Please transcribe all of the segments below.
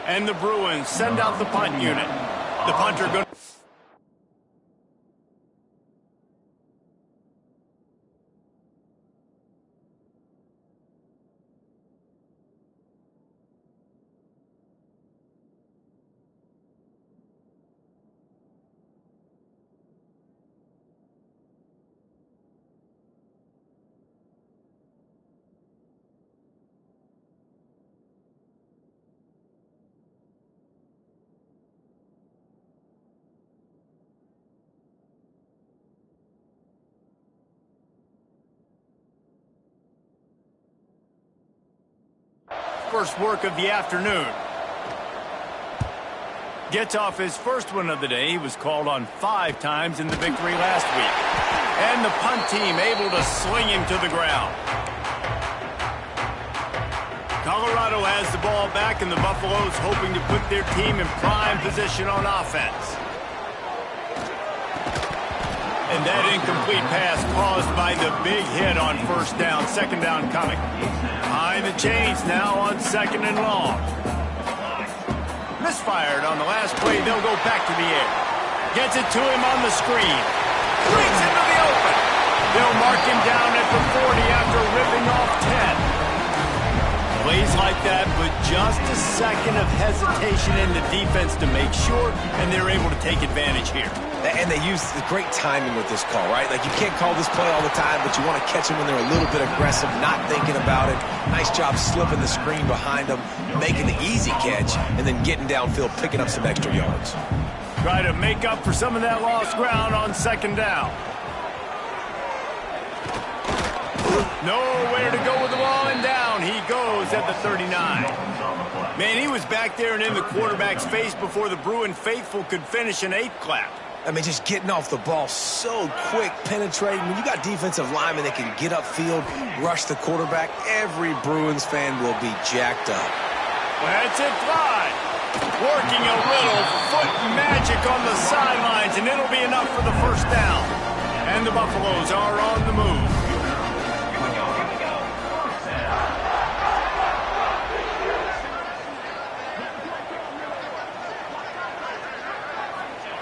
And the Bruins send out the punt unit. The punter going. First work of the afternoon. Gets off his first one of the day. He was called on 5 times in the victory last week. And the punt team able to sling him to the ground. Colorado has the ball back, and the Buffaloes hoping to put their team in prime position on offense. And that incomplete pass caused by the big hit on first down. Second down coming. Behind the chains now on 2nd and long. Misfired on the last play. They'll go back to the air. Gets it to him on the screen. Breaks into the open. They'll mark him down at the 40 after ripping off 10. Plays like that with just a second of hesitation in the defense to make sure, and they're able to take advantage here. And they use the great timing with this call, right? Like, you can't call this play all the time, but you want to catch them when they're a little bit aggressive, not thinking about it. Nice job slipping the screen behind them, making the easy catch, and then getting downfield, picking up some extra yards. Try to make up for some of that lost ground on 2nd down. Nowhere to go with the ball, and down he goes at the 39. Man, he was back there and in the quarterback's face before the Bruin faithful could finish an 8 clap. I mean, just getting off the ball so quick, penetrating. When you got defensive linemen that can get upfield, rush the quarterback, every Bruins fan will be jacked up. That's it, fly. Working a little foot magic on the sidelines, and it'll be enough for the first down. And the Buffaloes are on the move.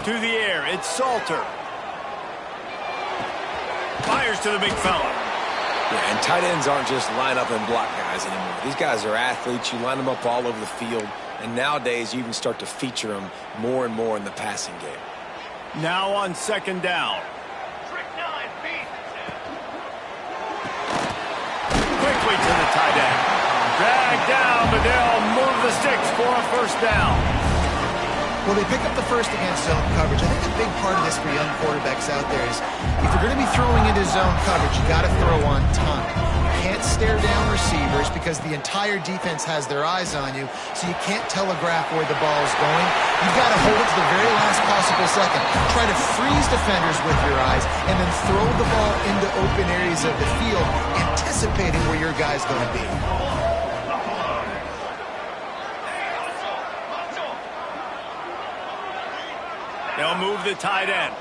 To the air, it's Salter. Fires to the big fella. Yeah, and tight ends aren't just line up and block guys anymore. These guys are athletes. You line them up all over the field. And nowadays, you even start to feature them more and more in the passing game. Now on 2nd down. Quickly to the tight end. Dragged down, but they'll move the sticks for a first down. Well, they pick up the first against zone coverage. I think a big part of this for young quarterbacks out there is if you're going to be throwing into zone coverage, you got to throw on time. You can't stare down receivers because the entire defense has their eyes on you, so you can't telegraph where the ball is going. You've got to hold it to the very last possible second. Try to freeze defenders with your eyes and then throw the ball into open areas of the field, anticipating where your guy's going to be. They'll move the tight end.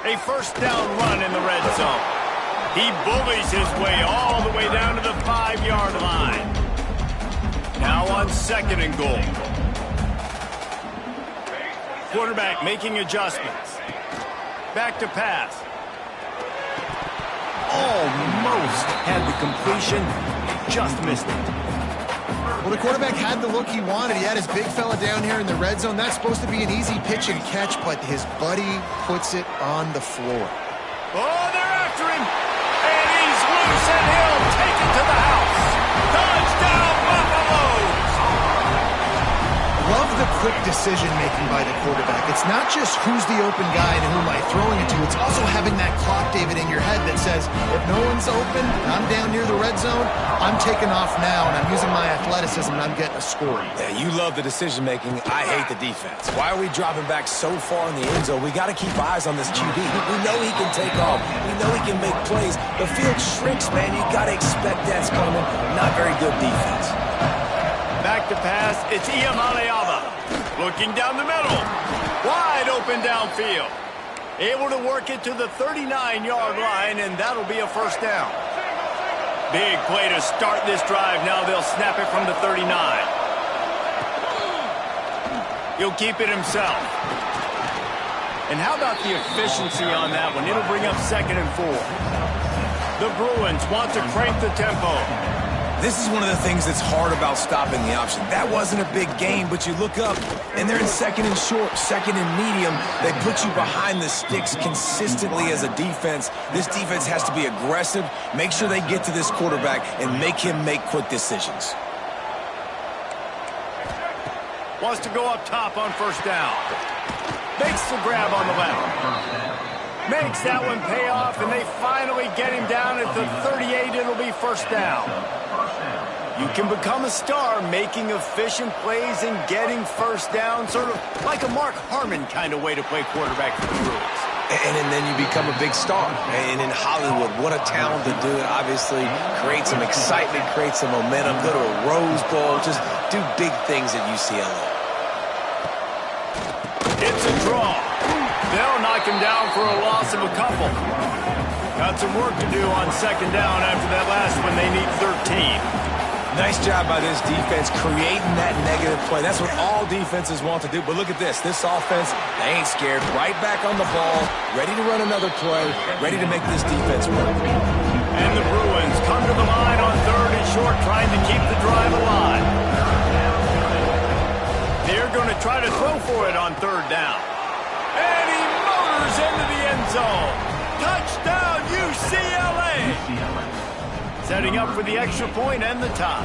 A first down run in the red zone. He bullies his way all the way down to the 5-yard line. Now on 2nd and goal. Quarterback making adjustments. Back to pass. Almost had the completion. Just missed it. Well, the quarterback had the look he wanted. He had his big fella down here in the red zone. That's supposed to be an easy pitch and catch, but his buddy puts it on the floor. Oh, they're after him. And he's loose, and he'll take it to the house. Touchdown, Buffaloes! Love the quick decision-making by the quarterback. It's not just who's the open guy and who am I throwing it to. It's also having that clock, David, in your head that says, if no one's open, I'm down near the red zone, I'm taking off now, and I'm using my athleticism, and I'm getting a score. Yeah, you love the decision-making. I hate the defense. Why are we dropping back so far in the end zone? We got to keep eyes on this QB. We know he can take off. We know he can make plays. The field shrinks, man. You got to expect that's coming. Not very good defense. Back to pass, it's Iamaleava. Looking down the middle. Wide open downfield. Able to work it to the 39-yard line, and that'll be a first down. Big play to start this drive. Now they'll snap it from the 39. He'll keep it himself. And how about the efficiency on that one? It'll bring up 2nd and 4. The Bruins want to crank the tempo. This is one of the things that's hard about stopping the option. That wasn't a big gain, but you look up, and they're in 2nd and short, 2nd and medium. They put you behind the sticks consistently as a defense. This defense has to be aggressive, make sure they get to this quarterback, and make him make quick decisions. Wants to go up top on 1st down. Makes the grab on the left. Makes that one pay off, and they finally get him down at the 38. It'll be 1st down. You can become a star making efficient plays and getting 1st down, sort of like a Mark Harmon kind of way to play quarterback for the Bruins. And then you become a big star. And in Hollywood, what a talent to do it. Obviously, create some excitement, create some momentum, go to a Rose Bowl, just do big things at UCLA. It's a draw. They'll knock him down for a loss of a couple. Got some work to do on 2nd down after that last one. They need 13. Nice job by this defense creating that negative play. That's what all defenses want to do. But look at this. This offense, they ain't scared. Right back on the ball, ready to run another play, ready to make this defense work. And the Bruins come to the line on 3rd and short, trying to keep the drive alive. They're going to try to throw for it on 3rd down. And he motors into the end zone. Touchdown, UCLA! Setting up for the extra point and the tie.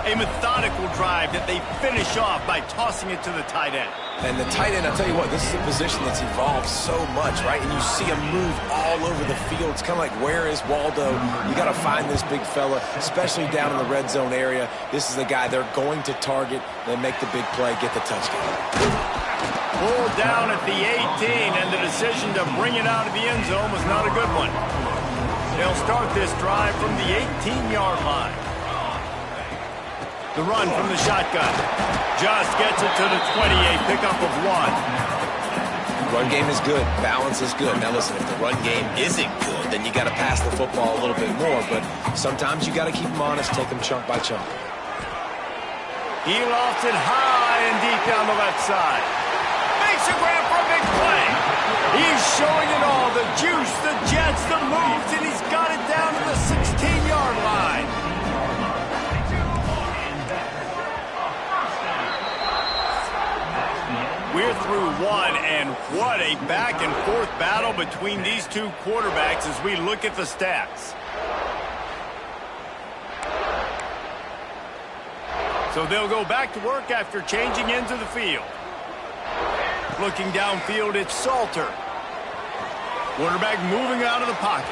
A methodical drive that they finish off by tossing it to the tight end. And the tight end, I'll tell you what, this is a position that's evolved so much, right? And you see him move all over the field. It's kind of like, where is Waldo? You got to find this big fella, especially down in the red zone area. This is the guy they're going to target. They make the big play, get the touchdown. Pulled down at the 18, and the decision to bring it out of the end zone was not a good one. They'll start this drive from the 18-yard line. The run from the shotgun. Just gets it to the 28, pickup of 1. Run game is good. Balance is good. Now listen, if the run game isn't good, then you got to pass the football a little bit more. But sometimes you got to keep them honest, take them chunk by chunk. He lofts it high and deep down the left side. Makes a grab for a big play. He's showing it all. The juice, the jets, the moves, and he's got it down to the 16-yard line. We're through one, and what a back-and-forth battle between these two quarterbacks as we look at the stats. So they'll go back to work after changing into the field. Looking downfield, it's Salter. Quarterback moving out of the pocket.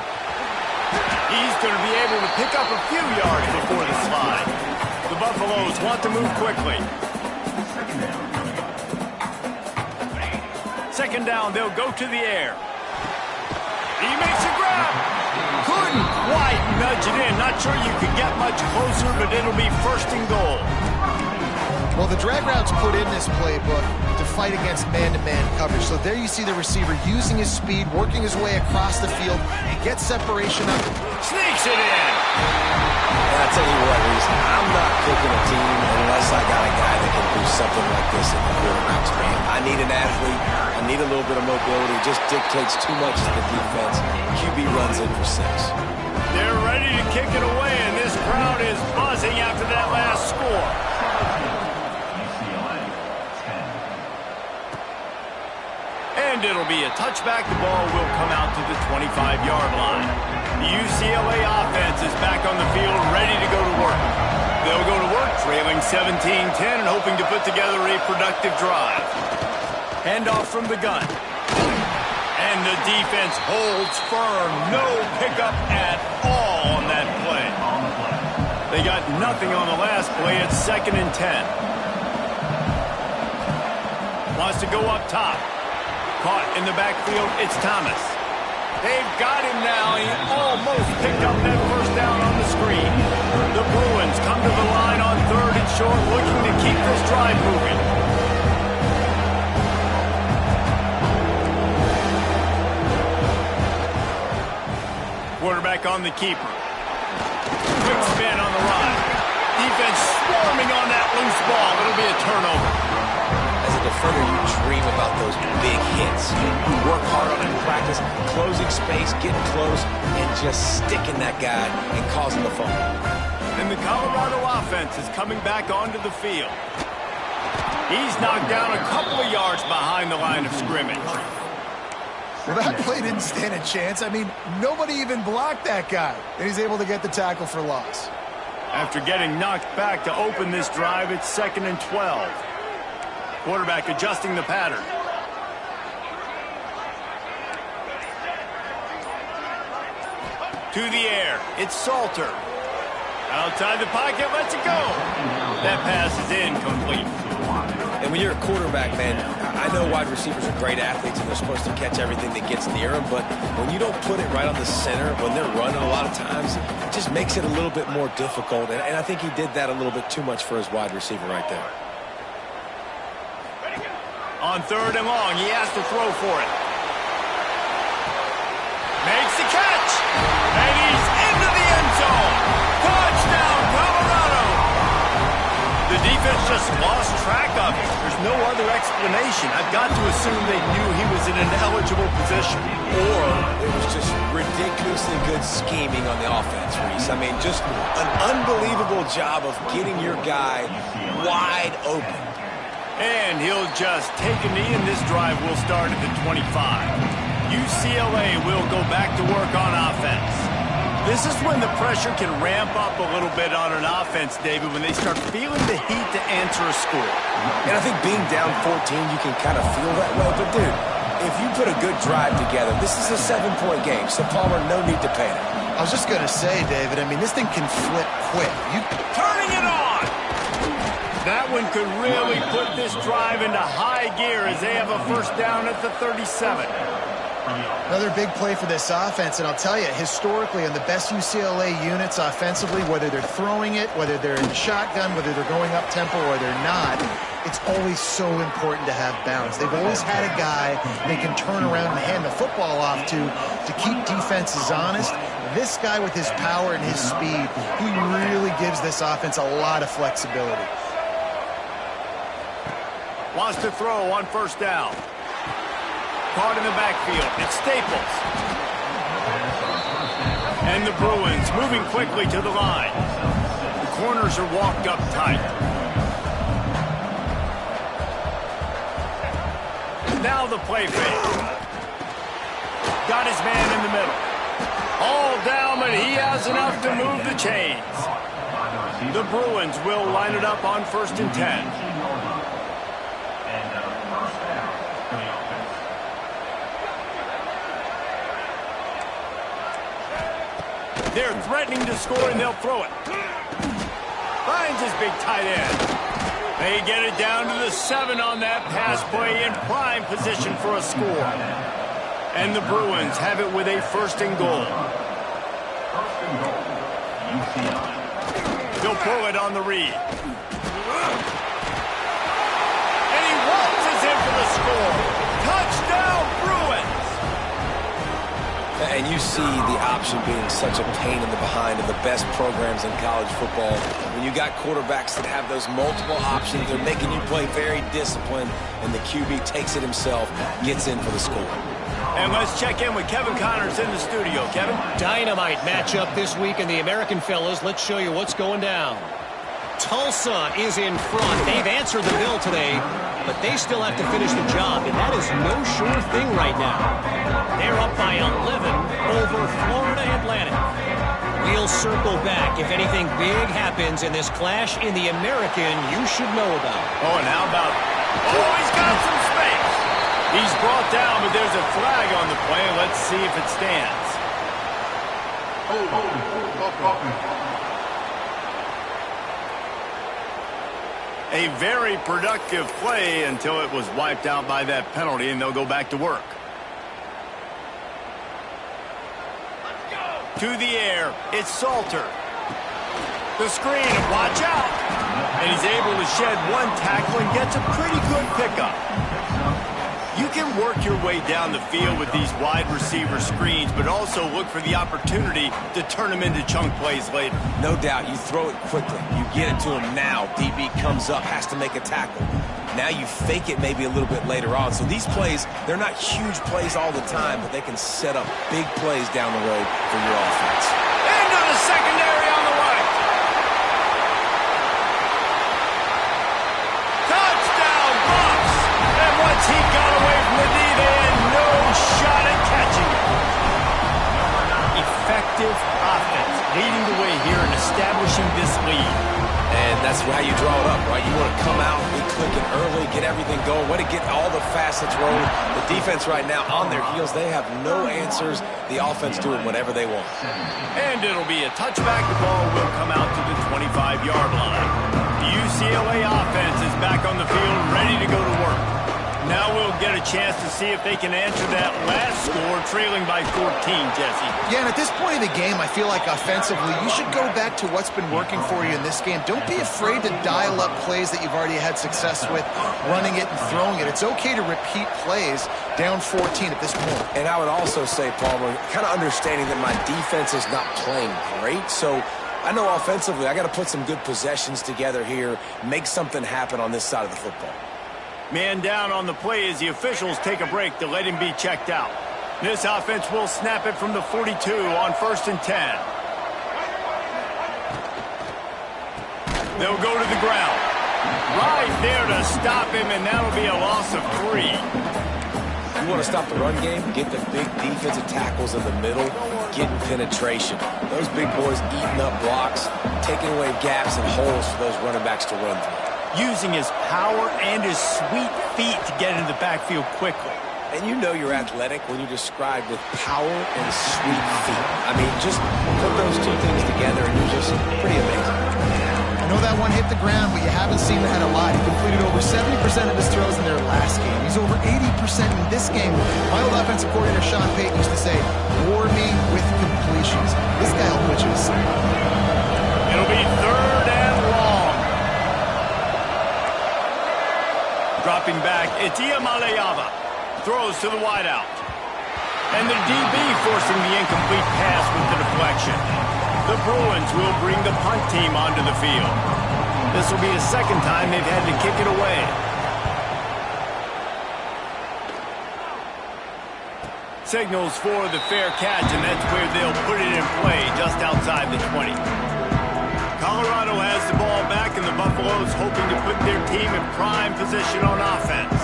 He's going to be able to pick up a few yards before the slide. The Buffaloes want to move quickly. 2nd down, they'll go to the air. He makes a grab. Couldn't quite nudge it in. Not sure you could get much closer, but it'll be 1st and goal. Well, the drag route's put in this playbook to fight against man-to-man coverage. So there you see the receiver using his speed, working his way across the field. He gets separation up. Sneaks it in. And I tell you what, Reese, I'm not picking a team unless I got a guy that can do something like this in the quarterback span. I need an athlete. I need a little bit of mobility. It just dictates too much to the defense. QB runs in for 6. They're ready to kick it away, and this crowd is buzzing after that last score. And it'll be a touchback. The ball will come out to the 25-yard line. The UCLA offense is back on the field, ready to go to work. They'll go to work, trailing 17-10 and hoping to put together a productive drive. Handoff from the gun. And the defense holds firm. No pickup at all on that play. They got nothing on the last play. It's 2nd and 10. Wants to go up top. Caught in the backfield, it's Thomas. They've got him now. He almost picked up that 1st down on the screen. The Bruins come to the line on 3rd and short, looking to keep this drive moving. Quarterback on the keeper. Quick spin on the run. Defense swarming on that loose ball. It'll be a turnover. As a defender, you dream about those big hits. You work hard on it in practice, closing space, getting close, and just sticking that guy and causing the fumble. And the Colorado offense is coming back onto the field. He's knocked down a couple of yards behind the line of scrimmage. Well, that play didn't stand a chance. I mean, nobody even blocked that guy. And he's able to get the tackle for loss. After getting knocked back to open this drive, it's 2nd and 12. Quarterback adjusting the pattern. To the air. It's Salter. Outside the pocket, lets it go. That pass is incomplete. And when you're a quarterback, man, I know wide receivers are great athletes and they're supposed to catch everything that gets near them, but when you don't put it right on the center, when they're running a lot of times, it just makes it a little bit more difficult. And I think he did that a little bit too much for his wide receiver right there. On 3rd and long, he has to throw for it. Makes the catch. And he's into the end zone. Touchdown, Colorado. The defense just lost track of it. There's no other explanation. I've got to assume they knew he was in an eligible position. Or it was just ridiculously good scheming on the offense, Reese. I mean, just an unbelievable job of getting your guy wide open. And he'll just take a knee, and this drive will start at the 25. UCLA will go back to work on offense. This is when the pressure can ramp up a little bit on an offense, David, when they start feeling the heat to answer a score. And I think being down 14, you can kind of feel that way. But, dude, if you put a good drive together, this is a 7-point game, so Palmer, no need to panic. I was just going to say, David, I mean, this thing can flip quick. Turning it on! That one could really put this drive into high gear as they have a first down at the 37. Another big play for this offense, and I'll tell you, historically, on the best UCLA units offensively, whether they're throwing it, whether they're in shotgun, whether they're going up-tempo or they're not, it's always so important to have balance. They've always had a guy they can turn around and hand the football off to keep defenses honest. This guy with his power and his speed, he really gives this offense a lot of flexibility. Wants to throw on first down. Caught in the backfield. It's Staples. And the Bruins moving quickly to the line. The corners are walked up tight. Now the play fake. Got his man in the middle. All down, but he has enough to move the chains. The Bruins will line it up on 1st and 10. They're threatening to score, and they'll throw it. Finds his big tight end. They get it down to the 7 on that pass play in prime position for a score. And the Bruins have it with a 1st and goal. He'll pull it on the read. And he waltzes in for the score. Touchdown, Bruins! And you see the option being such a pain in the behind of the best programs in college football. When you got quarterbacks that have those multiple options, they're making you play very disciplined, and the QB takes it himself, gets in for the score. And let's check in with Kevin Connors in the studio. Kevin? Dynamite matchup this week in the American Fellas. Let's show you what's going down. Tulsa is in front. They've answered the bell today, but they still have to finish the job, and that is no sure thing right now. They're up by 11 over Florida Atlantic. We'll circle back if anything big happens in this clash in the American you should know about. Oh, and how about... Oh, he's got some space. He's brought down, but there's a flag on the play. Let's see if it stands. A very productive play until it was wiped out by that penalty, and they'll go back to work. To the air, it's Salter. The screen, and watch out. And he's able to shed one tackle and gets a pretty good pickup. You can work your way down the field with these wide receiver screens, but also look for the opportunity to turn them into chunk plays later. No doubt, you throw it quickly. You get it to him now. DB comes up, has to make a tackle. Now you fake it maybe a little bit later on. So these plays, they're not huge plays all the time, but they can set up big plays down the road for your offense. Into the secondary on the right. Touchdown, Bucs! And once he got away from the D, they had no shot at catching it. Effective offense, leading the way here and establishing this lead. And that's how you draw it up, right? You want to come out, be clicking early, get everything going, want to get all the facets rolling. The defense right now on their heels, they have no answers. The offense doing whatever they want. And it'll be a touchback. The ball will come out to the 25-yard line. The UCLA offense is back on the field, ready to go to work. Now we'll get a chance to see if they can answer that last score, trailing by 14, Jesse. Yeah, and at this point of the game, I feel like offensively, you should go back to what's been working for you in this game. Don't be afraid to dial up plays that you've already had success with, running it and throwing it. It's okay to repeat plays down 14 at this point. And I would also say, Palmer, kind of understanding that my defense is not playing great, so I know offensively I got to put some good possessions together here, make something happen on this side of the football. Man down on the play as the officials take a break to let him be checked out. This offense will snap it from the 42 on 1st and 10. They'll go to the ground. Right there to stop him, and that'll be a loss of 3. You want to stop the run game? Get the big defensive tackles in the middle, getting penetration. Those big boys eating up blocks, taking away gaps and holes for those running backs to run through. Using his power and his sweet feet to get into the backfield quickly. And you know you're athletic when you describe with power and sweet feet. I mean, just put those two things together and you're just pretty amazing. I know that one hit the ground, but you haven't seen it at a lot. He completed over 70% of his throws in their last game. He's over 80% in this game. My old offensive coordinator, Sean Payton, used to say, "Bore me with completions." This guy will put you to sleep. It'll be 3rd and long. Dropping back, it's Iamaleava. Throws to the wideout. And the DB forcing the incomplete pass with the deflection. The Bruins will bring the punt team onto the field. This will be the second time they've had to kick it away. Signals for the fair catch, and that's where they'll put it in play just outside the 20. Colorado has the ball back, and the Buffaloes hoping to put their team in prime position on offense.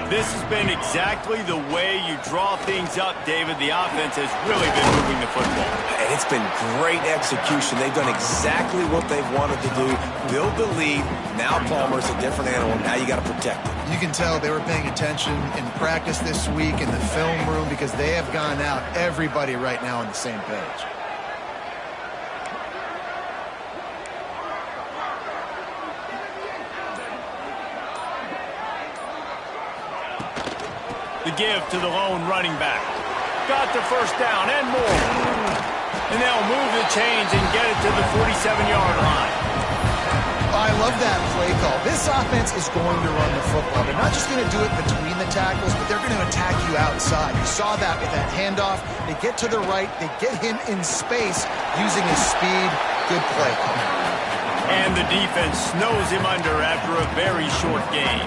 This has been exactly the way you draw things up, David. The offense has really been moving the football. And it's been great execution. They've done exactly what they've wanted to do. Build the lead. Now Palmer's a different animal. Now you got to protect it. You can tell they were paying attention in practice this week in the film room because they have gone out, everybody right now on the same page. The give to the lone running back. Got the first down and more. And they'll move the chains and get it to the 47-yard line. I love that play call. This offense is going to run the football. They're not just going to do it between the tackles, but they're going to attack you outside. You saw that with that handoff. They get to the right. They get him in space using his speed. Good play call. And the defense snows him under after a very short game.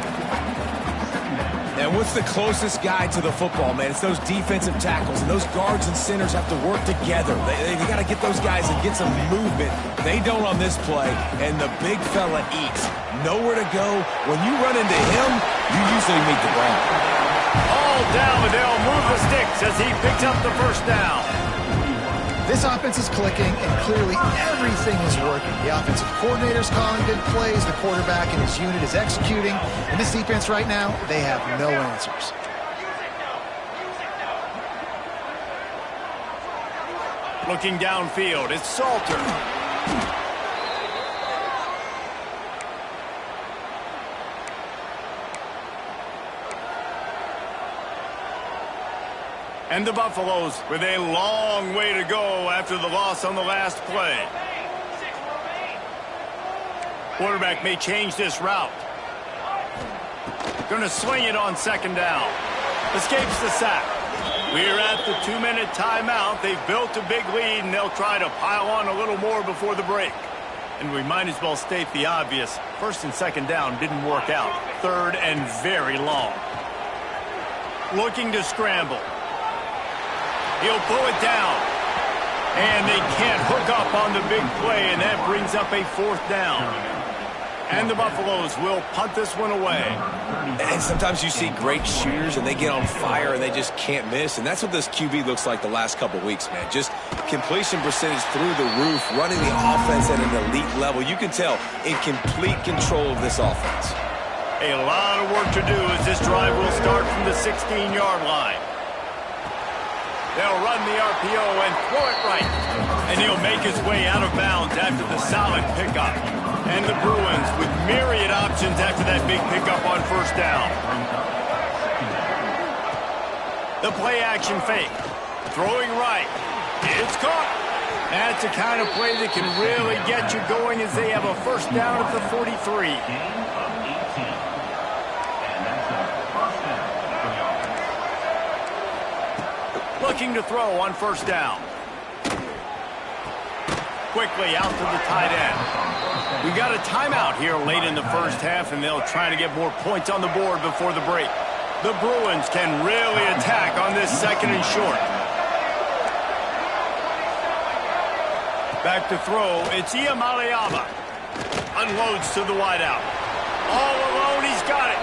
And what's the closest guy to the football, man? It's those defensive tackles, and those guards and centers have to work together. They got to get those guys and get some movement. They don't on this play, and the big fella eats. Nowhere to go. When you run into him, you usually meet the ground. All down, but they'll move the sticks as he picks up the first down. This offense is clicking, and clearly everything is working. The offensive coordinator's calling good plays, the quarterback and his unit is executing, and this defense right now, they have no answers. Looking downfield, it's Salter. And the Buffaloes with a long way to go after the loss on the last play. Quarterback may change this route. Going to swing it on second down. Escapes the sack. We're at the 2-minute timeout. They've built a big lead, and they'll try to pile on a little more before the break. And we might as well state the obvious. First and second down didn't work out. Third and very long. Looking to scramble. He'll pull it down. And they can't hook up on the big play, and that brings up a 4th down. And the Buffaloes will punt this one away. And sometimes you see great shooters, and they get on fire, and they just can't miss. And that's what this QB looks like the last couple weeks, man. Just completion percentage through the roof, running the offense at an elite level. You can tell in complete control of this offense. A lot of work to do as this drive will start from the 16-yard line. They'll run the RPO and throw it right. And he'll make his way out of bounds after the solid pickup. And the Bruins with myriad options after that big pickup on first down. The play-action fake. Throwing right. It's caught. That's the kind of play that can really get you going as they have a first down at the 43. Looking to throw on first down. Quickly out to the tight end. We got a timeout here late in the first half, and they'll try to get more points on the board before the break. The Bruins can really attack on this second and short. Back to throw. It's Iamaleava. Unloads to the wideout. All alone, he's got it.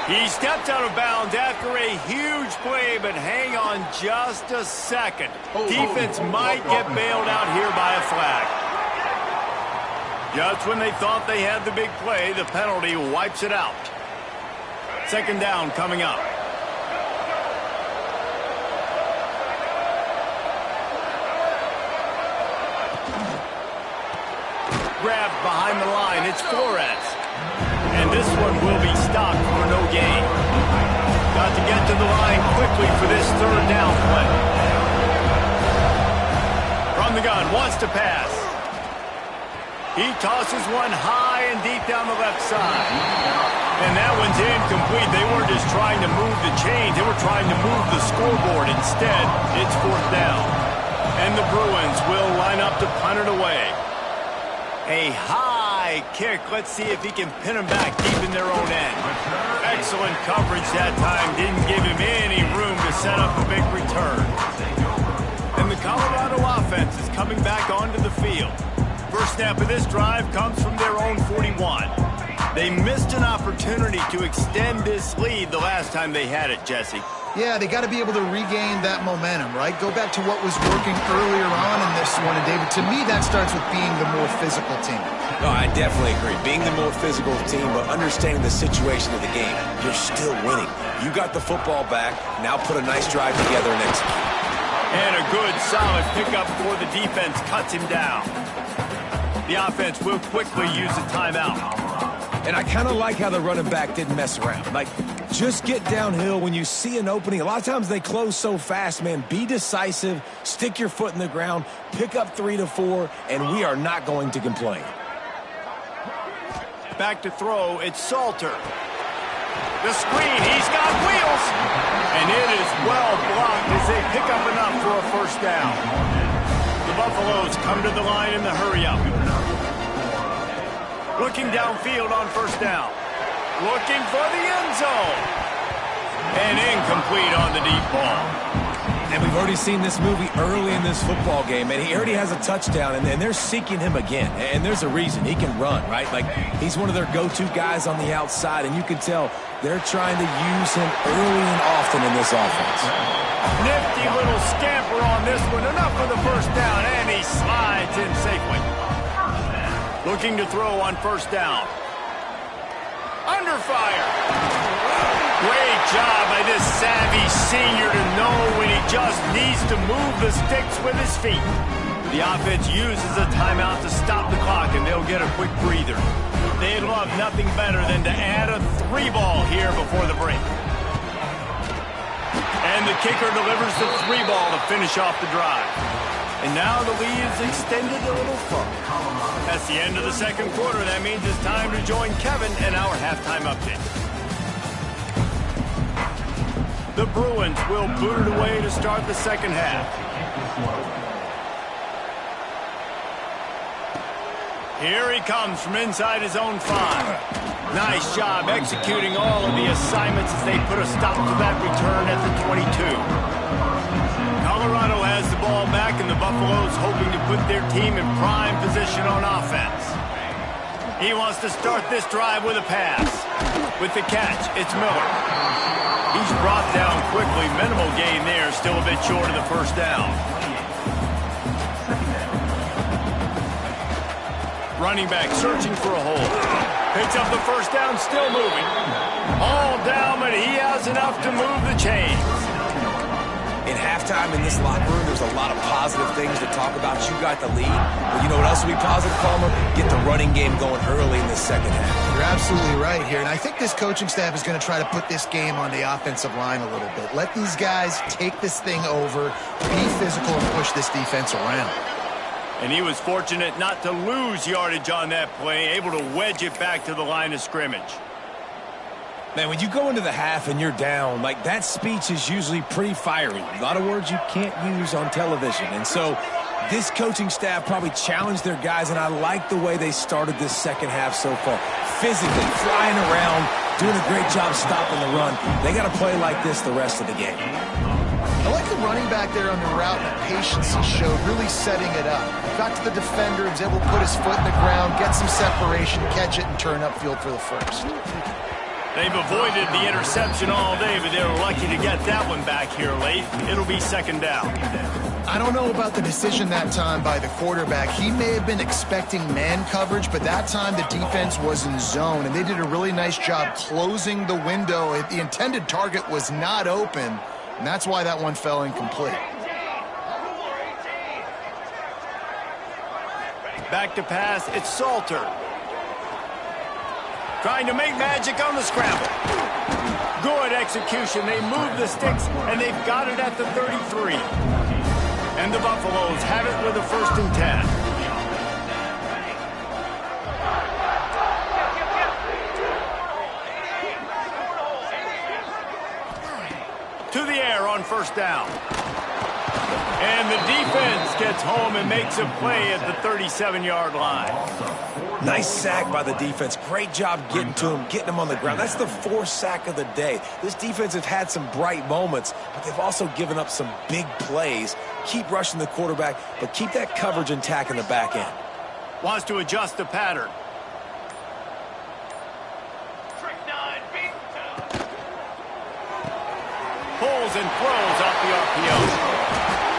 He stepped out of bounds after a huge play, but hang on just a second. Defense might get bailed out here by a flag. Just when they thought they had the big play, the penalty wipes it out. Second down coming up. Grabbed behind the line, it's Flores. And this one will be stopped for no gain. Got to get to the line quickly for this third down play. From the gun, wants to pass. He tosses one high and deep down the left side. And that one's incomplete. They weren't just trying to move the chains. They were trying to move the scoreboard. Instead, it's fourth down. And the Bruins will line up to punt it away. A high kick. Let's see if he can pin them back deep in their own end. Excellent coverage that time. Didn't give him any room to set up a big return. And the Colorado offense is coming back onto the field. First snap of this drive comes from their own 41. They missed an opportunity to extend this lead the last time they had it, Jesse. Yeah, they got to be able to regain that momentum, right? Go back to what was working earlier on in this one. And, David, to me, that starts with being the more physical team. No, I definitely agree. Being the more physical team, but understanding the situation of the game. You're still winning. You got the football back. Now put a nice drive together and execute. And a good, solid pickup before the defense cuts him down. The offense will quickly use a timeout. And I kind of like how the running back didn't mess around. Like, just get downhill when you see an opening. A lot of times they close so fast, man. Be decisive, stick your foot in the ground, pick up 3 to 4, and we are not going to complain. Back to throw, it's Salter. The screen, he's got wheels. And it is well blocked as they pick up enough for a first down. The Buffaloes come to the line in the hurry-up. Looking downfield on first down. Looking for the end zone. And incomplete on the deep ball. And we've already seen this movie early in this football game, and he already has a touchdown, and they're seeking him again. And there's a reason. He can run, right? Like, he's one of their go-to guys on the outside, and you can tell they're trying to use him early and often in this offense. Nifty little scamper on this one. Enough for the first down, and he slides in safely. Looking to throw on first down. Under fire. Great job by this savvy senior to know when he just needs to move the sticks with his feet. The offense uses a timeout to stop the clock, and they'll get a quick breather. They'd love nothing better than to add a 3-ball here before the break. And the kicker delivers the 3-ball to finish off the drive. And now the lead is extended a little further. That's the end of the second quarter. That means it's time to join Kevin and our halftime update. The Bruins will boot it away to start the second half. Here he comes from inside his own 5. Nice job executing all of the assignments as they put a stop to that return at the 22. Colorado has the ball back, and the Buffaloes hoping to put their team in prime position on offense. He wants to start this drive with a pass. With the catch, it's Miller. He's brought down quickly. Minimal gain there, still a bit short of the first down. Running back searching for a hole. Picks up the first down, still moving. All down, but he has enough to move the chains. In halftime in this locker room, there's a lot of positive things to talk about. You got the lead. But you know what else will be positive, Palmer? Get the running game going early in the second half. You're absolutely right here. And I think this coaching staff is going to try to put this game on the offensive line a little bit. Let these guys take this thing over, be physical, and push this defense around. And he was fortunate not to lose yardage on that play, able to wedge it back to the line of scrimmage. Man, when you go into the half and you're down, like, that speech is usually pretty fiery. A lot of words you can't use on television. And so this coaching staff probably challenged their guys, and I like the way they started this second half so far. Physically, flying around, doing a great job stopping the run. They got to play like this the rest of the game. I like the running back there on the route and the patience he showed, really setting it up. Got to the defender, was able to put his foot in the ground, get some separation, catch it, and turn upfield for the first. They've avoided the interception all day, but they were lucky to get that one back here late. It'll be second down. I don't know about the decision that time by the quarterback. He may have been expecting man coverage, but that time the defense was in zone, and they did a really nice job closing the window. The intended target was not open, and that's why that one fell incomplete. Back to pass, it's Salter. Trying to make magic on the scramble. Good execution. They move the sticks, and they've got it at the 33. And the Buffaloes have it with a 1st and 10. To the air on first down. And the defense gets home and makes a play at the 37-yard line. Nice sack by the defense. Great job getting to him, getting him on the ground. That's the 4th sack of the day. This defense has had some bright moments, but they've also given up some big plays. Keep rushing the quarterback, but keep that coverage intact in the back end. Wants to adjust the pattern. Pulls and throws off the RPO.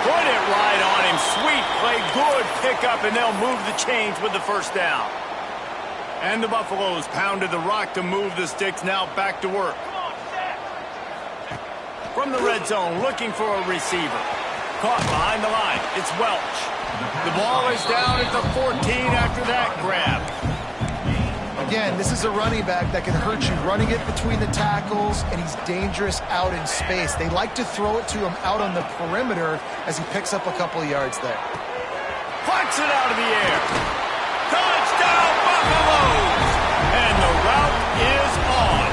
Put it right on him. Sweet play. Good pickup, and they'll move the chains with the first down. And the Buffaloes pounded the rock to move the sticks. Now back to work. From the red zone, looking for a receiver. Caught behind the line. It's Welch. The ball is down at the 14 after that grab. Again, this is a running back that can hurt you running it between the tackles, and he's dangerous out in space. They like to throw it to him out on the perimeter as he picks up a couple of yards there. Plucks it out of the air. Touchdown, Buffaloes! And the route is on.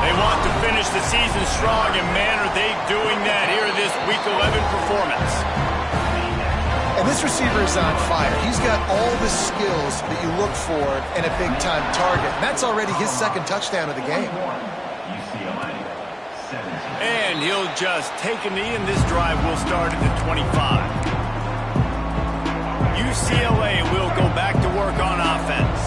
They want to finish the season strong, and man, are they doing that here in this Week 11 performance. And this receiver is on fire. He's got all the skills that you look for in a big-time target. And that's already his 2nd touchdown of the game. And he'll just take a knee, and this drive will start at the 25. UCLA will go back to work on offense.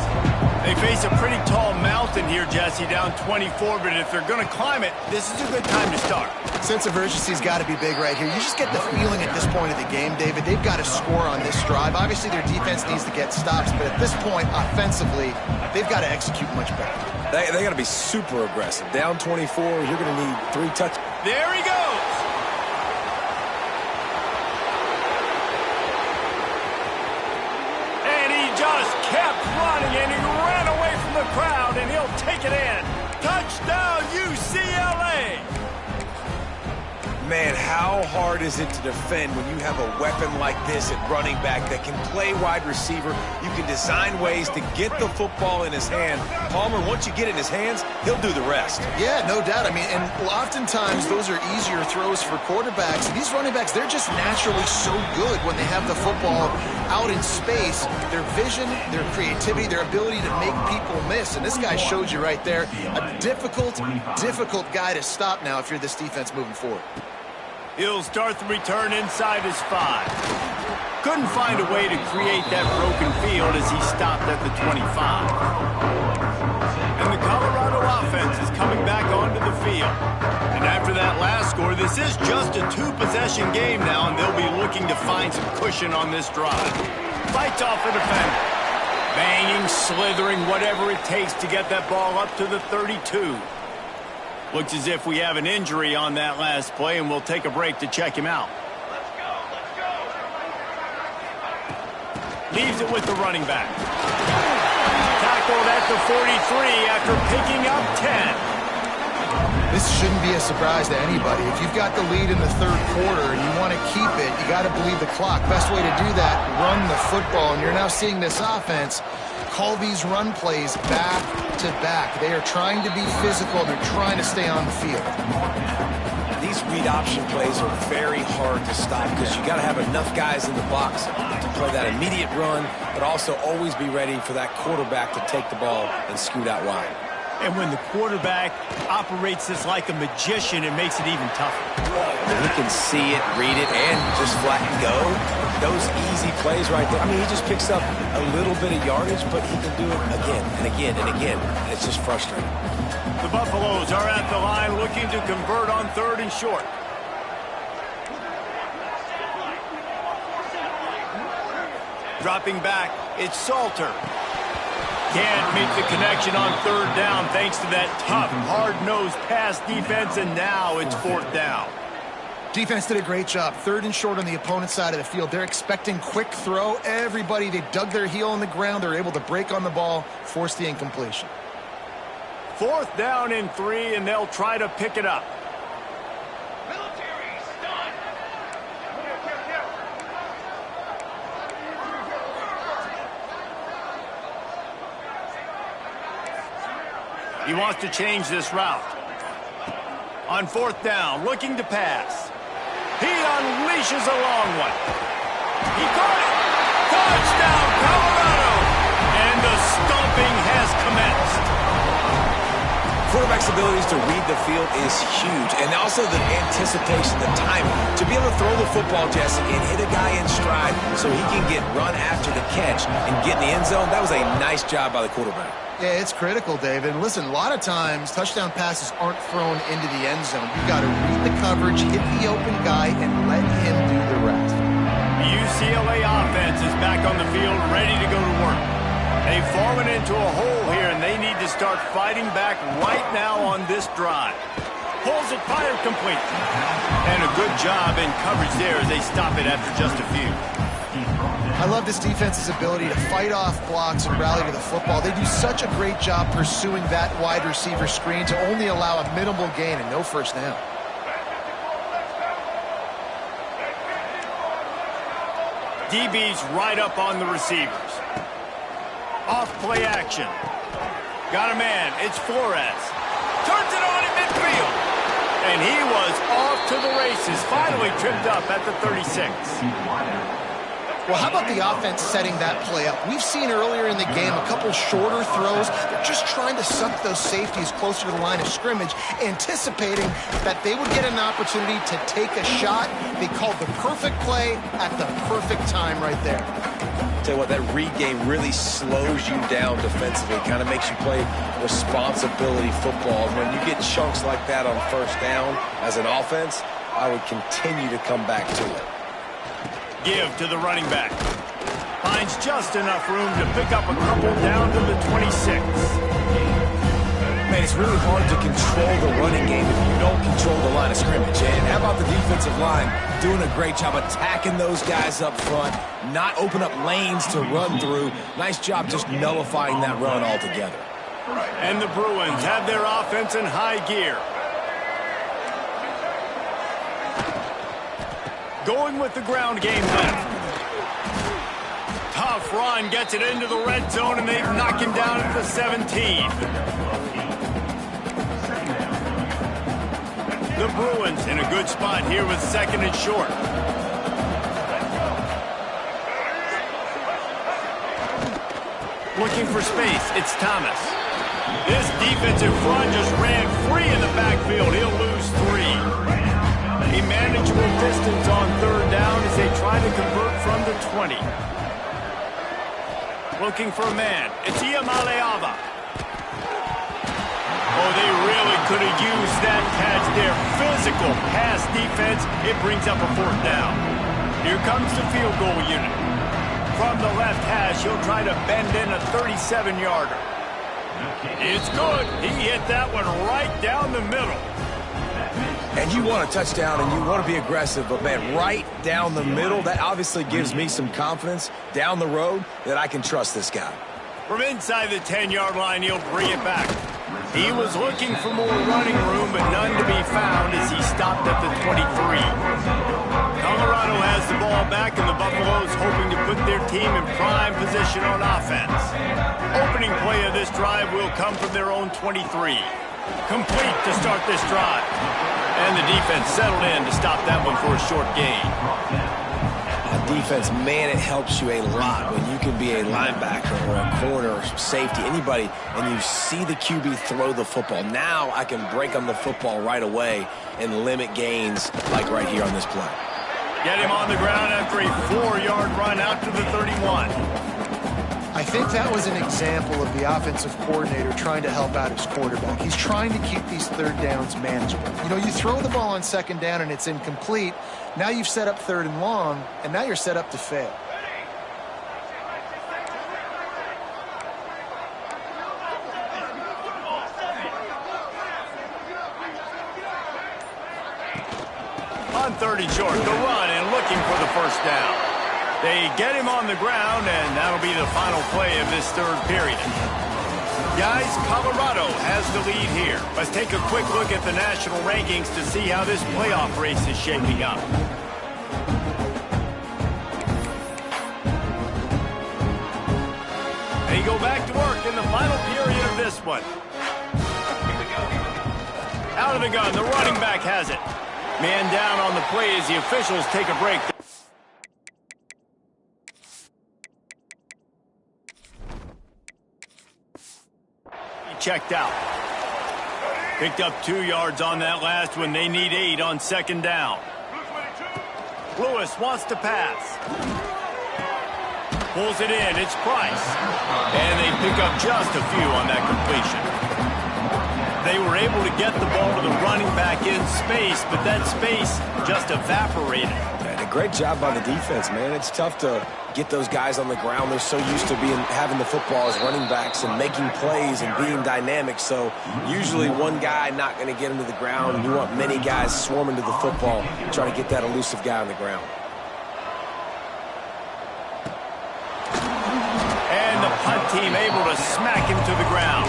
They face a pretty tall mountain here, Jesse, down 24, but if they're going to climb it, this is a good time to start. Sense of urgency's got to be big right here. You just get the feeling at this point of the game, David, they've got to score on this drive. Obviously, their defense needs to get stops, but at this point, offensively, they've got to execute much better. They got to be super aggressive. Down 24, you're going to need 3 touchdowns. There he goes. And he just kept running, and he ran away from the crowd, and he'll take it in. Touchdown, UCLA. Man, how hard is it to defend when you have a weapon like this at running back that can play wide receiver? You can design ways to get the football in his hand. Palmer, once you get it in his hands, he'll do the rest. Yeah, no doubt. I mean, and oftentimes those are easier throws for quarterbacks. These running backs, they're just naturally so good when they have the football out in space. Their vision, their creativity, their ability to make people miss. And this guy showed you right there, a difficult guy to stop now if you're this defense moving forward. He'll start the return inside his 5. Couldn't find a way to create that broken field as he stopped at the 25. And the Colorado offense is coming back onto the field. And after that last score, this is just a 2-possession game now, and they'll be looking to find some cushion on this drive. Fights off a defender. Banging, slithering, whatever it takes to get that ball up to the 32. Looks as if we have an injury on that last play, and we'll take a break to check him out. Leaves it with the running back. Tackled at the 43 after picking up 10. This shouldn't be a surprise to anybody. If you've got the lead in the third quarter and you want to keep it, you got to bleed the clock. Best way to do that, run the football. And you're now seeing this offense call these run plays back to back. They are trying to be physical. They're trying to stay on the field. These read option plays are very hard to stop because you got to have enough guys in the box to play that immediate run, but also always be ready for that quarterback to take the ball and scoot out wide. And when the quarterback operates this like a magician, it makes it even tougher. He can see it, read it, and just flat and go. Those easy plays right there. I mean, he just picks up a little bit of yardage, but he can do it again and again and again. And it's just frustrating. The Buffaloes are at the line looking to convert on 3rd and short. Dropping back, it's Salter. Can't make the connection on 3rd down thanks to that tough, hard-nosed pass defense, and now it's 4th down. Defense did a great job. 3rd and short on the opponent's side of the field. They're expecting quick throw. Everybody, they dug their heel on the ground. They're able to break on the ball, force the incompletion. 4th down and 3, and they'll try to pick it up. He wants to change this route. On 4th down, looking to pass. He unleashes a long one. He caught it. Touchdown, Colorado! And the stomping has commenced. Quarterback's abilities to read the field is huge, and also the anticipation, the timing. To be able to throw the football, Jesse, and hit a guy in stride so he can get run after the catch and get in the end zone, that was a nice job by the quarterback. Yeah, it's critical, David. And listen, a lot of times touchdown passes aren't thrown into the end zone. You've got to read the coverage, hit the open guy, and let him do the rest. The UCLA offense is back on the field, ready to go to work. They've fallen into a hole here, and they need to start fighting back right now on this drive. Pulls it, fired complete. And a good job in coverage there as they stop it after just a few. I love this defense's ability to fight off blocks and rally to the football. They do such a great job pursuing that wide receiver screen to only allow a minimal gain and no 1st down. DB's right up on the receivers. Off play action. Got a man. It's Flores. Turns it on in midfield. And he was off to the races. Finally tripped up at the 36. Well, how about the offense setting that play up? We've seen earlier in the game a couple shorter throws. They're just trying to suck those safeties closer to the line of scrimmage, anticipating that they would get an opportunity to take a shot. They called the perfect play at the perfect time right there. Tell you what, that read game really slows you down defensively. Kind of makes you play responsibility football. When you get chunks like that on 1st down as an offense, I would continue to come back to it. Give to the running back. Finds just enough room to pick up a couple down to the 26. Man, it's really hard to control the running game if you don't control the line of scrimmage. And how about the defensive line doing a great job attacking those guys up front, not open up lanes to run through. Nice job just nullifying that run altogether. And the Bruins have their offense in high gear. going with the ground game left. Tough run, gets it into the red zone, and they knock him down at the 17. The Bruins in a good spot here with 2nd and short. Looking for space, it's Thomas. This defensive front just ran free in the backfield. He'll lose 3. A manageable distance on 3rd down as they try to convert from the 20. Looking for a man. It's Iamaleava. Oh, they really could have used that catch there. Physical pass defense. It brings up a 4th down. Here comes the field goal unit. From the left hash, he'll try to bend in a 37-yarder. It's good. He hit that one right down the middle. And you want a touchdown and you want to be aggressive, but man, right down the middle, that obviously gives me some confidence down the road that I can trust this guy. From inside the 10-yard line, he'll bring it back. He was looking for more running room, but none to be found as he stopped at the 23. Colorado has the ball back, and the Buffaloes hoping to put their team in prime position on offense. Opening play of this drive will come from their own 23. Complete to start this drive. And the defense settled in to stop that one for a short gain. Defense, man, it helps you a lot when you can be a linebacker or a corner or safety, anybody, and you see the QB throw the football. Now I can break on the football right away and limit gains like right here on this play. Get him on the ground after a 4-yard run out to the 31. I think that was an example of the offensive coordinator trying to help out his quarterback. He's trying to keep these 3rd downs manageable. You know, you throw the ball on 2nd down and it's incomplete. Now you've set up 3rd and long, and now you're set up to fail. On 3rd and short, the run and looking for the 1st down. They get him on the ground, and that'll be the final play of this 3rd period. Guys, Colorado has the lead here. Let's take a quick look at the national rankings to see how this playoff race is shaping up. They go back to work in the final period of this one. Out of the gun, the running back has it. Man down on the play as the officials take a break. Checked out. Picked up 2 yards on that last one. They need 8 on 2nd down. Lewis wants to pass. Pulls it in. It's Price. And they pick up just a few on that completion. They were able to get the ball to the running back in space, but that space just evaporated. And a great job by the defense, man. It's tough to get those guys on the ground. They're so used to having the football as running backs and making plays and being dynamic. So usually one guy not going to get him to the ground. You want many guys swarming to the football, trying to get that elusive guy on the ground. And the punt team able to smack him to the ground.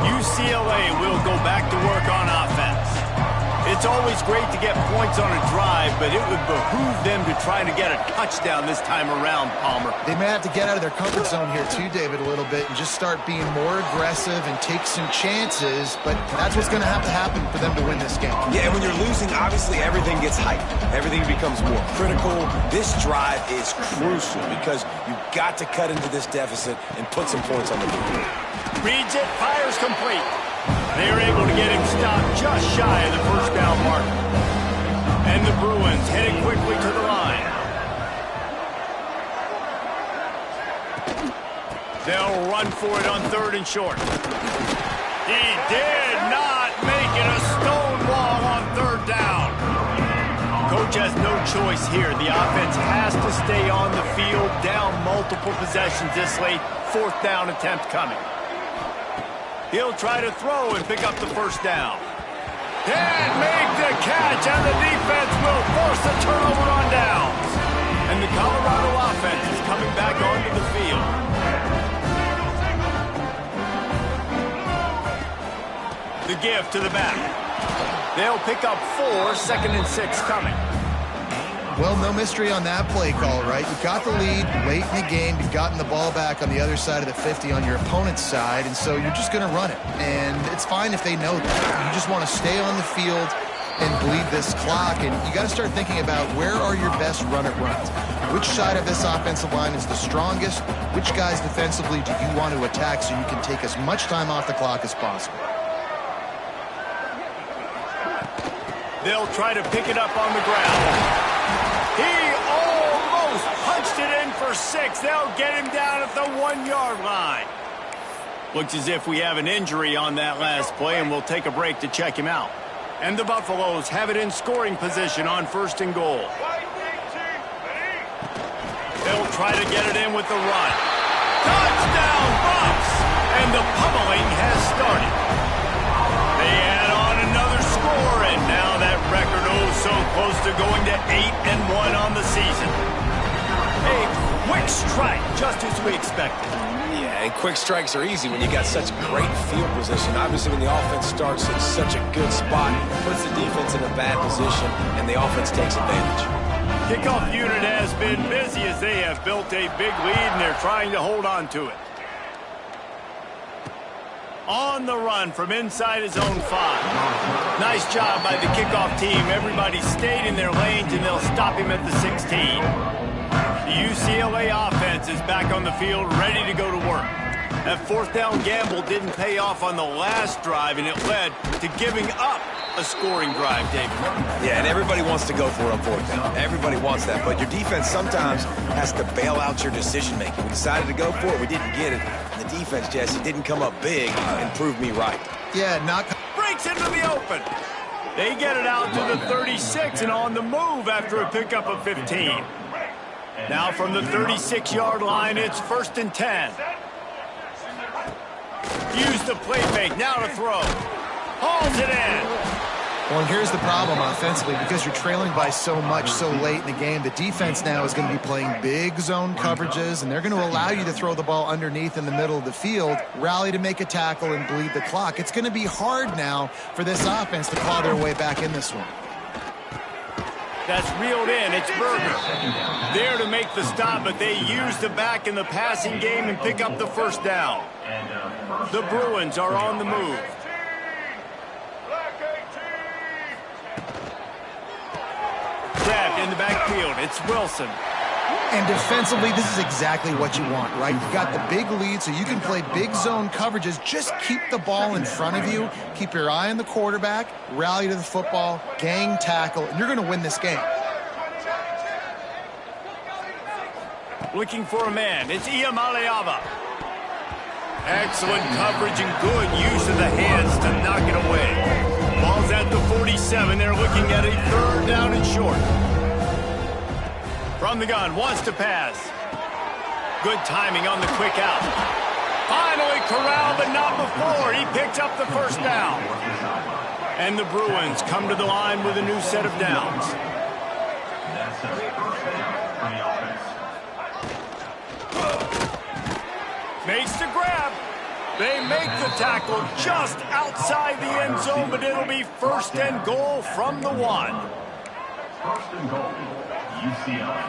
UCLA will go back to work on offense. It's always great to get points on a drive, but it would behoove them to try to get a touchdown this time around, Palmer. They may have to get out of their comfort zone here too, David, a little bit and just start being more aggressive and take some chances, but that's what's going to happen for them to win this game. Yeah, and when you're losing, obviously everything gets hyped. Everything becomes more critical. This drive is crucial because you've got to cut into this deficit and put some points on the board. Reads it, fires complete. They're able to get him stopped just shy of the 1st down mark. And the Bruins heading quickly to the line. They'll run for it on 3rd and short. He did not make it a stone wall on 3rd down. Coach has no choice here. The offense has to stay on the field, down multiple possessions this late. 4th down attempt coming. He'll try to throw and pick up the 1st down. Can't make the catch, and the defense will force a turnover on downs. And the Colorado offense is coming back onto the field. The give to the back. They'll pick up 4, 2nd and 6 coming. Well, no mystery on that play call, right? You've got the lead late in the game. You've gotten the ball back on the other side of the 50 on your opponent's side, and so you're just going to run it. And it's fine if they know that. You just want to stay on the field and bleed this clock, and you got to start thinking about where are your best run-it runs. Which side of this offensive line is the strongest? Which guys defensively do you want to attack so you can take as much time off the clock as possible? They'll try to pick it up on the ground. He almost punched it in for 6. They'll get him down at the 1-yard line. Looks as if we have an injury on that last play, and we'll take a break to check him out. And the Buffaloes have it in scoring position on 1st and goal. They'll try to get it in with the run. Touchdown, Buffs! And the pummeling has started. They add on another score, and now that record so close to going to 8-1 on the season. A quick strike, just as we expected. Yeah, and quick strikes are easy when you got such great field position. Obviously, when the offense starts in such a good spot, puts the defense in a bad position, and the offense takes advantage. Kickoff unit has been busy as they have built a big lead, and they're trying to hold on to it. On the run from inside his own 5. Nice job by the kickoff team. Everybody stayed in their lanes, and they'll stop him at the 16. The UCLA offense is back on the field, ready to go to work. That 4th down gamble didn't pay off on the last drive, and it led to giving up a scoring drive, David. Yeah, and everybody wants to go for it on 4th down. Everybody wants that, but your defense sometimes has to bail out your decision-making. We decided to go for it. We didn't get it. And the defense, Jesse, didn't come up big and prove me right. Yeah, not... Breaks into the open. They get it out to the 36 and on the move after a pickup of 15. Now from the 36-yard line, it's 1st and 10. Use the play fake, now to throw. Hauls it in. Well, and here's the problem offensively. Because you're trailing by so much so late in the game, the defense now is going to be playing big zone coverages, and they're going to allow you to throw the ball underneath in the middle of the field, rally to make a tackle, and bleed the clock. It's going to be hard now for this offense to claw their way back in this one. That's reeled in. It's Berger. There to make the stop, but they use the back in the passing game and pick up the 1st down. The Bruins are on the move. Grabbed in the backfield. It's Wilson. And defensively, this is exactly what you want, right? You got the big lead, so you can play big zone coverages. Just keep the ball in front of you. Keep your eye on the quarterback. Rally to the football. Gang tackle. And you're going to win this game. Looking for a man. It's Iamaleava. Excellent coverage and good use of the hands to knock it away. Ball's at the 47. They're looking at a 3rd down and short. From the gun, wants to pass. Good timing on the quick out. Finally corralled, but not before. He picked up the 1st down. And the Bruins come to the line with a new set of downs. Makes the grab. They make the tackle just outside the end zone, but it'll be 1st and goal from the 1. 1st and goal, UCLA.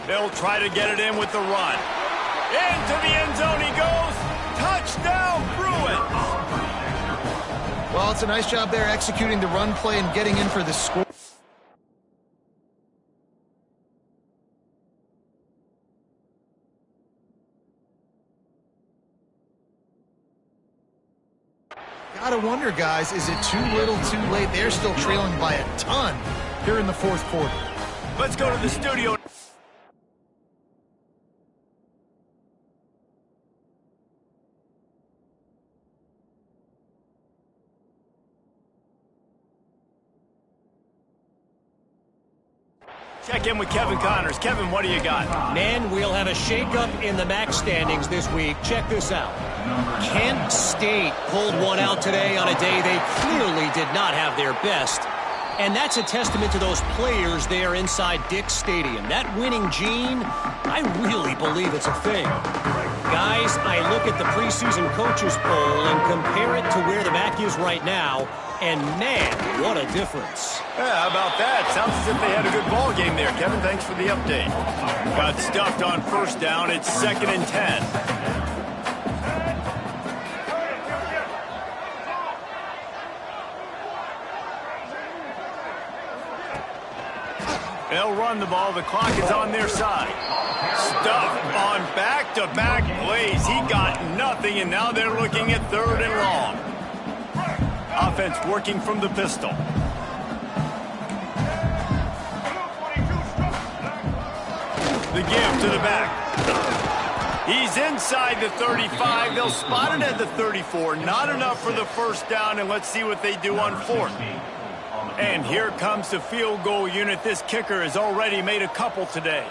They'll try to get it in with the run. Into the end zone he goes. Touchdown, Bruins. Well, it's a nice job there executing the run play and getting in for the score. Gotta wonder, guys, is it too little, too late? They're still trailing by a ton here in the 4th quarter. Let's go to the studio. Check in with Kevin Connors. Kevin, what do you got? Men, we'll have a shakeup in the MAC standings this week. Check this out. Kent State pulled one out today on a day they clearly did not have their best. And that's a testament to those players there inside Dick's Stadium. That winning gene, I really believe it's a thing. Guys, I look at the preseason coaches poll and compare it to where the MAC is right now, and man, what a difference. Yeah, how about that? Sounds as if they had a good ball game there. Kevin, thanks for the update. Got stuffed on first down. It's 2nd and 10. They'll run the ball. The clock is on their side. Stuffed on back-to-back plays. He got nothing, and now they're looking at 3rd and long. Offense working from the pistol. The give to the back. He's inside the 35. They'll spot it at the 34. Not enough for the first down, and let's see what they do on 4th. And here comes the field goal unit. This kicker has already made a couple today.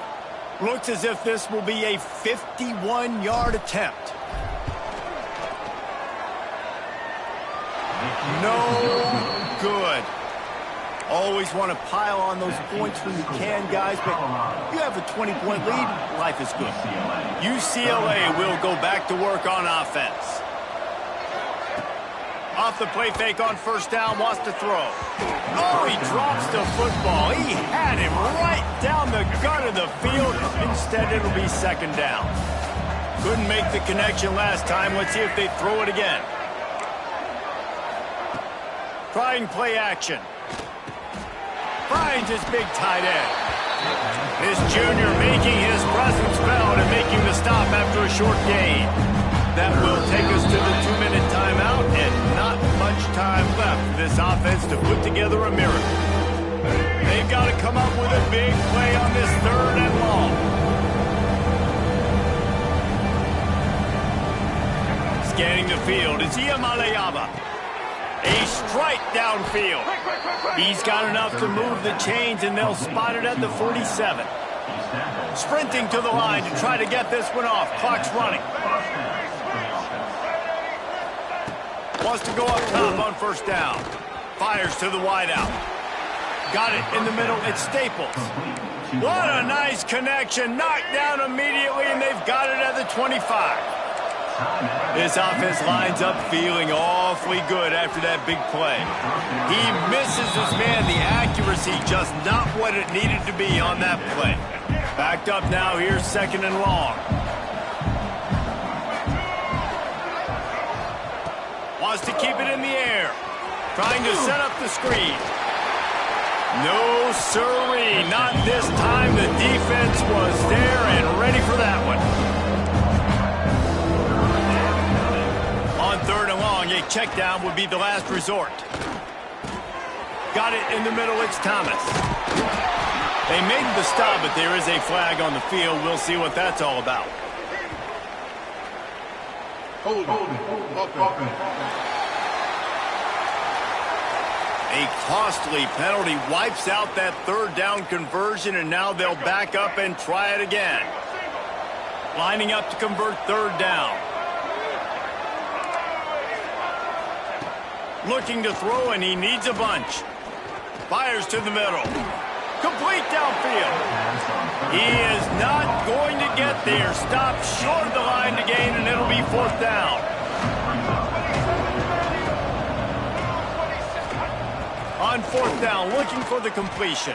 Looks as if this will be a 51-yard attempt. No good. Always want to pile on those points when you can, guys, but you have a 20-point lead, life is good. UCLA will go back to work on offense. Off the play fake on first down, wants to throw. Oh, he drops the football. He had him right down the gut of the field. Instead, it'll be 2nd down. Couldn't make the connection last time. Let's see if they throw it again. Trying play action. Finds his big tight end. This junior making his presence felt and making the stop after a short gain. That will take us to the 2-minute timeout, and not much time left for this offense to put together a miracle. They've got to come up with a big play on this 3rd and long. Scanning the field is Iamaleava. A strike downfield. He's got enough to move the chains, and they'll spot it at the 47. Sprinting to the line to try to get this one off. Clock's running. Wants to go up top on first down. Fires to the wideout. Got it in the middle. It's Staples. What a nice connection. Knocked down immediately, and they've got it at the 25. This offense lines up feeling awfully good after that big play. He misses his man. The accuracy just not what it needed to be on that play. Backed up now. Here's 2nd and long. Wants to keep it in the air. Trying to set up the screen. No siree. Not this time. The defense was there and ready for that one. On 3rd and long, a check down would be the last resort. Got it in the middle. It's Thomas. They made the stop, but there is a flag on the field. We'll see what that's all about. A costly penalty wipes out that 3rd down conversion, and now they'll back up and try it again. Lining up to convert 3rd down. Looking to throw, and he needs a bunch. Fires to the middle. Complete downfield. He is not going to get there. Stopped short of the line to gain, and it'll be 4th down. On 4th down, looking for the completion.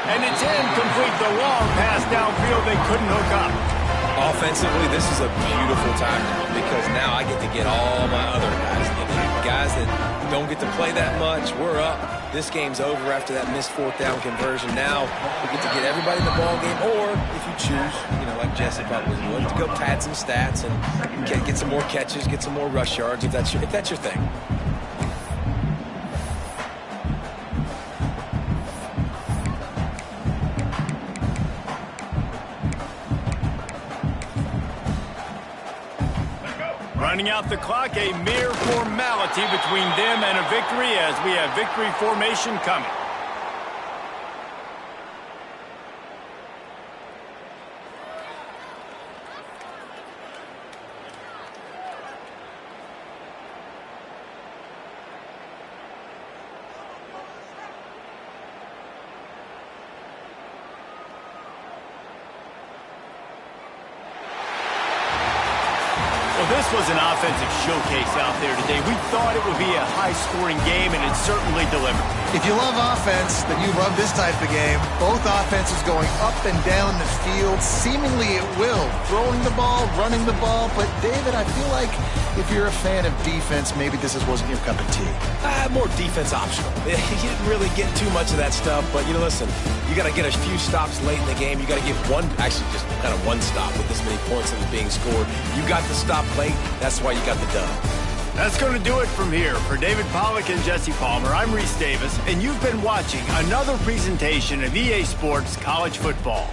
And it's incomplete. The long pass downfield, they couldn't hook up. Offensively, this is a beautiful time now because now I get to get all my other guys. Guys that don't get to play that much, we're up. This game's over after that missed 4th down conversion. Now we get to get everybody in the ball game, or if you choose, like Jesse probably would, to go pad some stats and get some more catches, get some more rush yards if that's your thing. Running out the clock, a mere formality between them and a victory as we have victory formation coming. Well, this was an offensive showcase out there today. We thought it would be a high-scoring game, and it certainly delivered. If you love offense, then you love this type of game. Both offenses going up and down the field, seemingly at will. Throwing the ball, running the ball. But, David, I feel like if you're a fan of defense, maybe this wasn't your cup of tea. More defense optional. You didn't really get too much of that stuff, but, listen, you got to get a few stops late in the game. You got to get actually just kind of one stop with this many points that was being scored. You got the stop late. That's why you got the dub. That's going to do it from here. For David Pollack and Jesse Palmer, I'm Reese Davis, and you've been watching another presentation of EA Sports College Football.